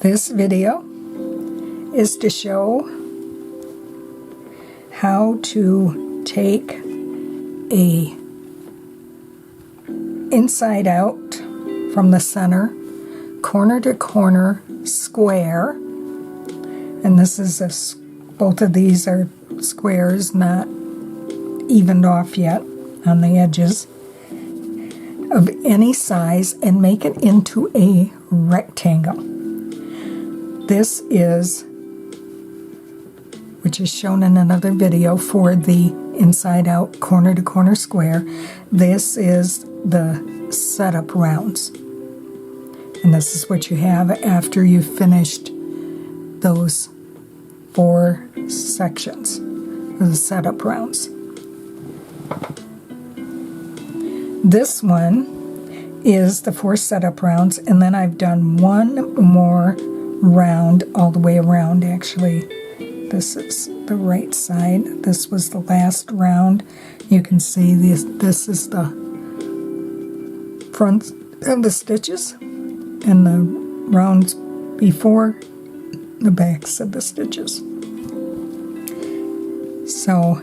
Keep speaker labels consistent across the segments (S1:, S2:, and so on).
S1: This video is to show how to take a inside out from the center, corner to corner square, and this is both of these are squares not evened off yet on the edges, of any size, and make it into a rectangle. This is, which is shown in another video for the inside out corner to corner square, this is the setup rounds. And this is what you have after you've finished those 4 sections of the setup rounds. This one is the 4 setup rounds, and then I've done one more round all the way around. Actually, this is the right side. This was the last round. You can see this is the front of the stitches, and the rounds before the backs of the stitches. So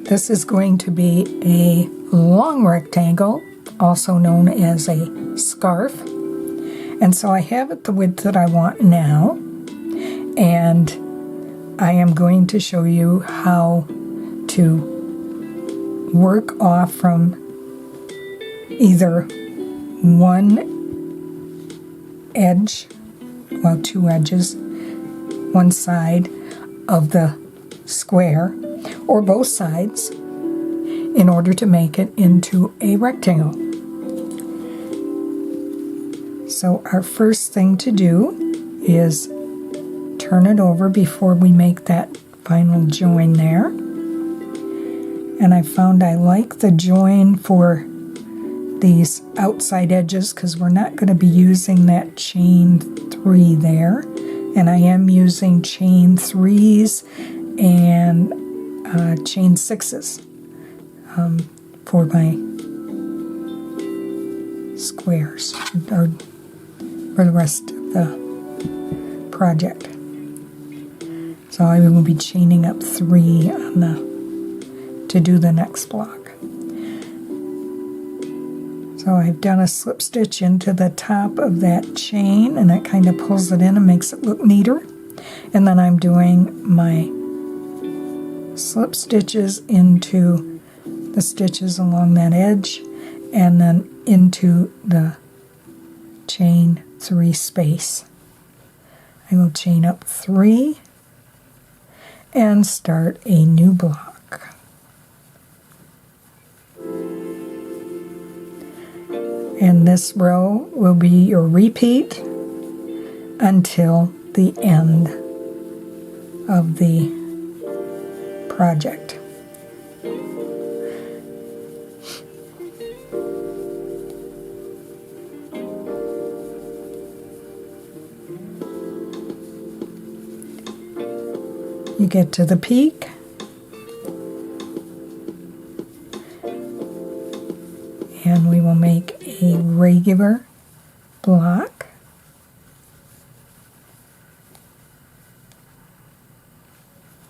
S1: this is going to be a long rectangle, also known as a scarf. And so I have it the width that I want now, and I am going to show you how to work off from either one edge, well, 2 edges, one side of the square, or both sides, in order to make it into a rectangle. So our first thing to do is turn it over before we make that final join there. And I found I like the join for these outside edges because we're not going to be using that chain 3 there. And I am using chain 3s and chain 6s for my squares, or for the rest of the project. So I will be chaining up 3 on to do the next block. So I've done a slip stitch into the top of that chain, and that kind of pulls it in and makes it look neater. And then I'm doing my slip stitches into the stitches along that edge, and then into the chain 3 space. I will chain up 3 and start a new block. And this row will be your repeat until the end of the project. You get to the peak, and we will make a regular block.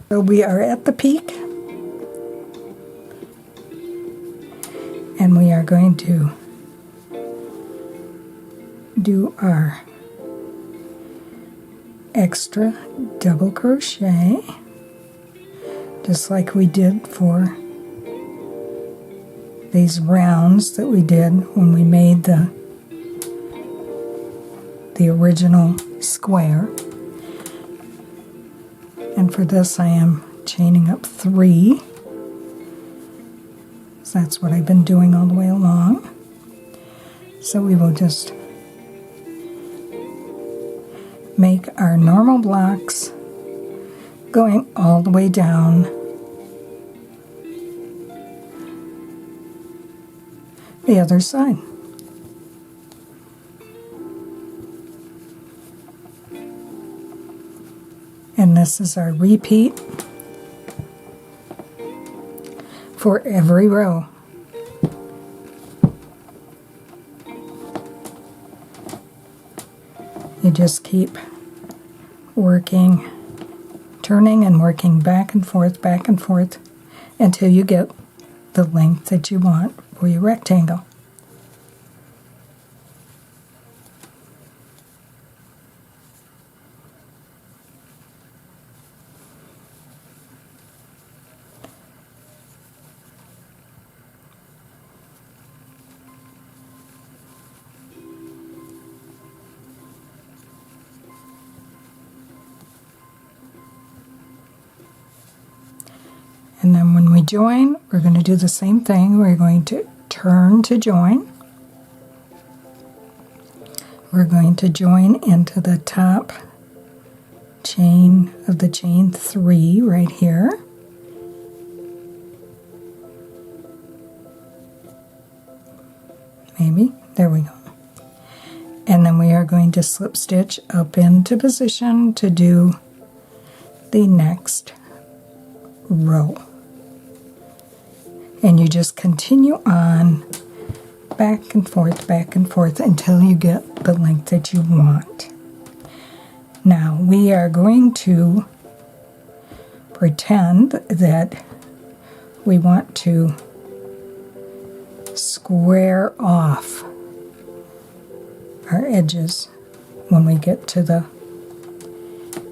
S1: So we are at the peak, and we are going to do our extra double crochet, just like we did for these rounds that we did when we made the original square. And for this I am chaining up 3. So that's what I've been doing all the way along. So we will just make our normal blocks going all the way down the other side. And this is our repeat for every row. You just keep working, turning and working back and forth until you get the length that you want for your rectangle. And then when we join, we're going to do the same thing. We're going to turn to join. We're going to join into the top chain of the chain 3 right here. Maybe. There we go. And then we are going to slip stitch up into position to do the next row. And you just continue on back and forth until you get the length that you want. Now we are going to pretend that we want to square off our edges when we get to the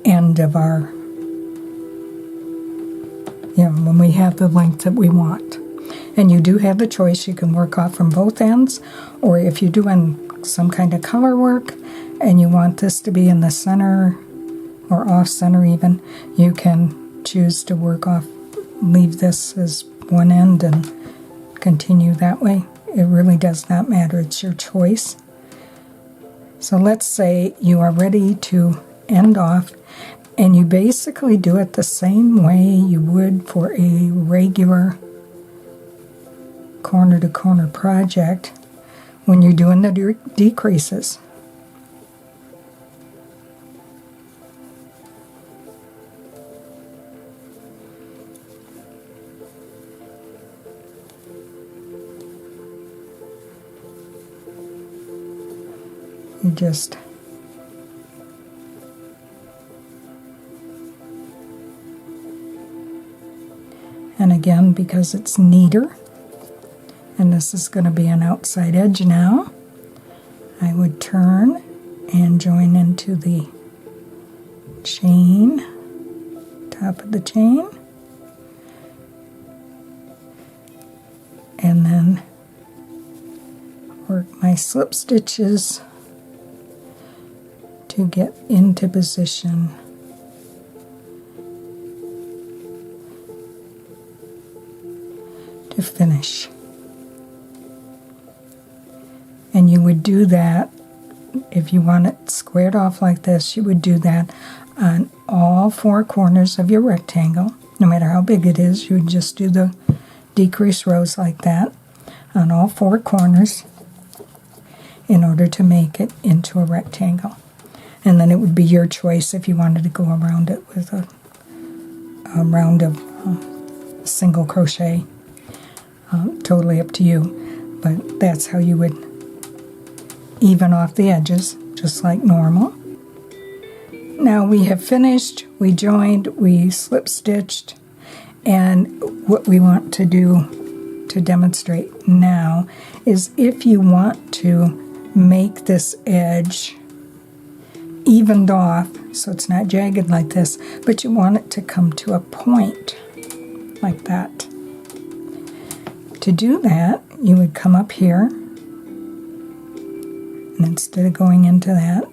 S1: end of our, when we have the length that we want. And you do have the choice. You can work off from both ends, or if you're doing some kind of color work and you want this to be in the center or off center even, you can choose to work off, leave this as one end and continue that way. It really does not matter. It's your choice. So let's say you are ready to end off, and you basically do it the same way you would for a regular corner-to-corner project when you're doing the decreases. You just and again, because it's neater, and this is going to be an outside edge now, I would turn and join into the chain, top of the chain, and then work my slip stitches to get into position. To finish. And you would do that, if you want it squared off like this, you would do that on all 4 corners of your rectangle. No matter how big it is, you would just do the decrease rows like that on all 4 corners in order to make it into a rectangle. And then it would be your choice if you wanted to go around it with a round of single crochet. Totally up to you, but that's how you would even off the edges, just like normal. Now we have finished, we joined, we slip stitched, and what we want to do to demonstrate now is if you want to make this edge evened off so it's not jagged like this, but you want it to come to a point like that. To do that, you would come up here, and instead of going into that,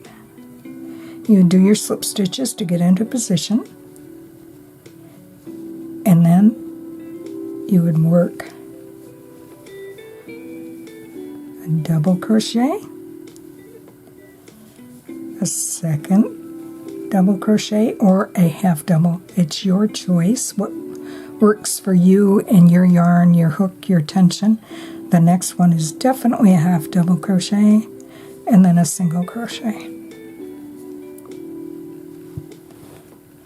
S1: you would do your slip stitches to get into position, and then you would work a double crochet, a second double crochet, or a half double. It's your choice what works for you and your yarn, your hook, your tension. The next one is definitely a half double crochet and then a single crochet.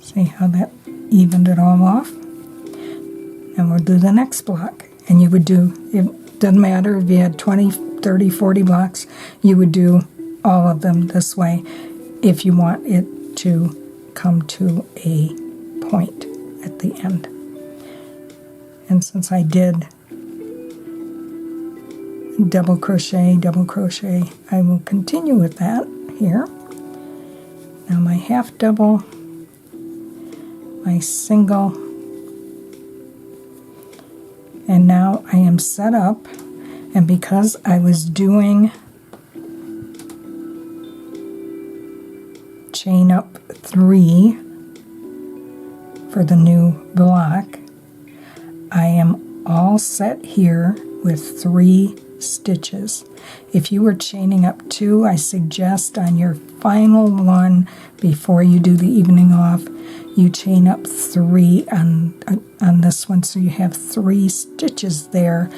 S1: See how that evened it all off? And we'll do the next block. And you would do, it doesn't matter if you had 20, 30, 40 blocks, you would do all of them this way. if you want it to come to a point at the end. And since I did double crochet, I will continue with that here. Now my half double, my single, and now I am set up, and because I was doing chain up 3 for the new block, I am all set here with 3 stitches. If you were chaining up 2, I suggest on your final one before you do the evening off, you chain up 3 on this one, so you have 3 stitches there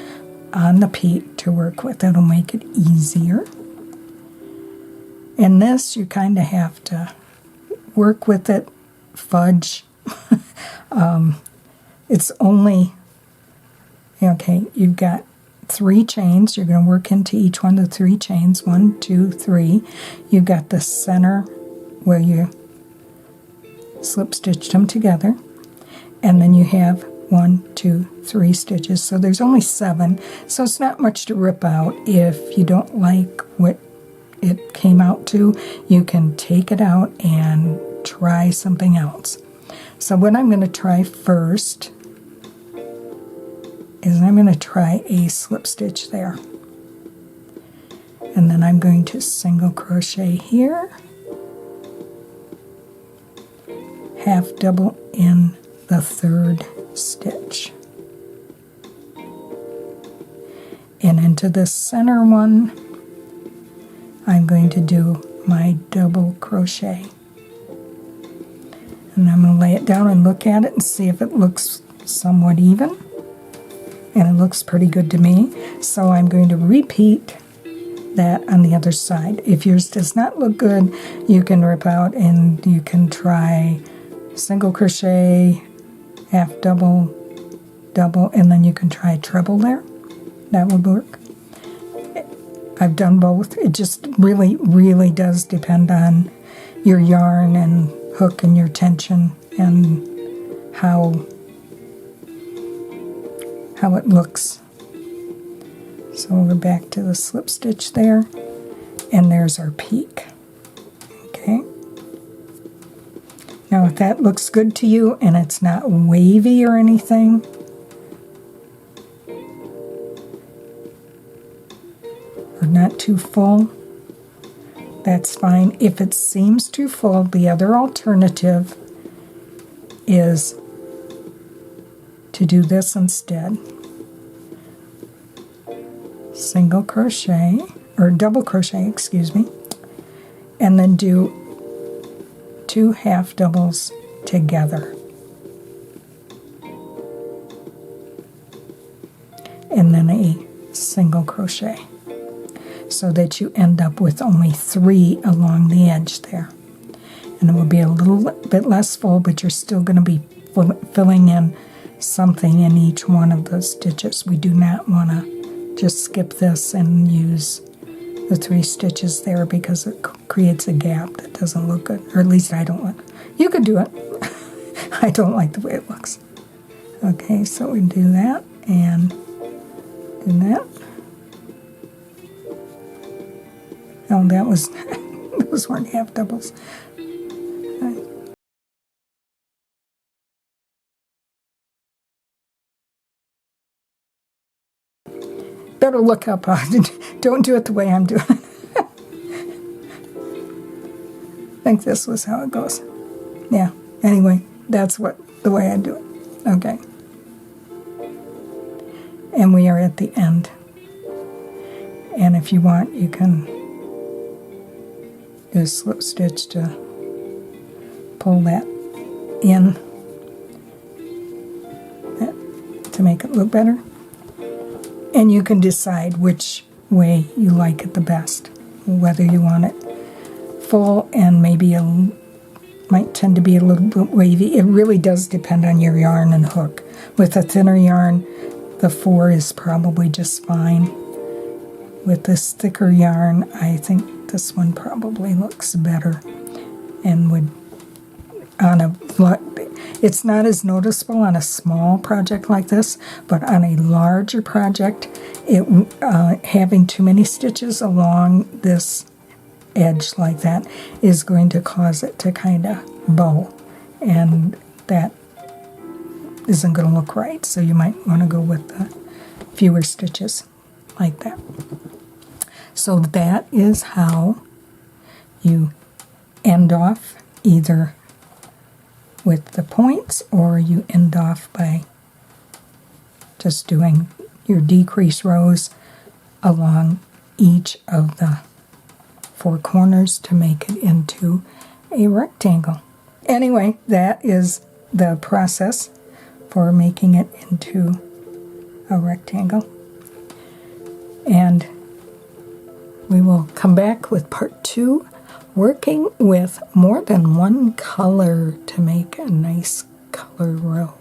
S1: on the peak to work with. That'll make it easier. And this, you kind of have to work with it, fudge. It's only, okay, you've got 3 chains. You're going to work into each one of the 3 chains. 1, 2, 3. You've got the center where you slip stitched them together, and then you have 1, 2, 3 stitches. So there's only 7. So it's not much to rip out. If you don't like what it came out to, you can take it out and try something else. So what I'm going to try first is I'm going to try a slip stitch there, and then I'm going to single crochet here, half double in the 3rd stitch, and into the center one I'm going to do my double crochet, and I'm going to lay it down and look at it and see if it looks somewhat even. And it looks pretty good to me, so I'm going to repeat that on the other side. If yours does not look good, you can rip out and you can try single crochet, half double, double, and then you can try treble there. That would work. I've done both. It just really does depend on your yarn and hook and your tension and how it looks. So we're back to the slip stitch there, and there's our peak. Okay. Now if that looks good to you and it's not wavy or anything, or not too full, that's fine. If it seems too full, the other alternative is to do this instead. Single crochet, or double crochet, excuse me, and then do 2 half doubles together. And then a single crochet, so that you end up with only 3 along the edge there. And it will be a little bit less full, but you're still going to be filling in something in each one of those stitches. We do not want to just skip this and use the 3 stitches there, because it creates a gap that doesn't look good, or at least I don't like. You could do it. I don't like the way it looks. Okay, so we do that and do that. Oh, that was those weren't half doubles. Better look up. Don't do it the way I'm doing it. I think this was how it goes. Yeah, anyway, that's the way I do it. Okay. And we are at the end. And if you want, you can do a slip stitch to pull that in to make it look better. And you can decide which way you like it the best, whether you want it full and maybe might tend to be a little bit wavy. It really does depend on your yarn and hook. With a thinner yarn, the 4 is probably just fine. With this thicker yarn, I think this one probably looks better. and would it's not as noticeable on a small project like this, but on a larger project, having too many stitches along this edge like that is going to cause it to kind of bow, and that isn't going to look right. So you might want to go with the fewer stitches like that. So that is how you end off, either with the points, or you end off by just doing your decrease rows along each of the 4 corners to make it into a rectangle. Anyway, that is the process for making it into a rectangle. And we will come back with part 2, working with more than one color to make a nice color row.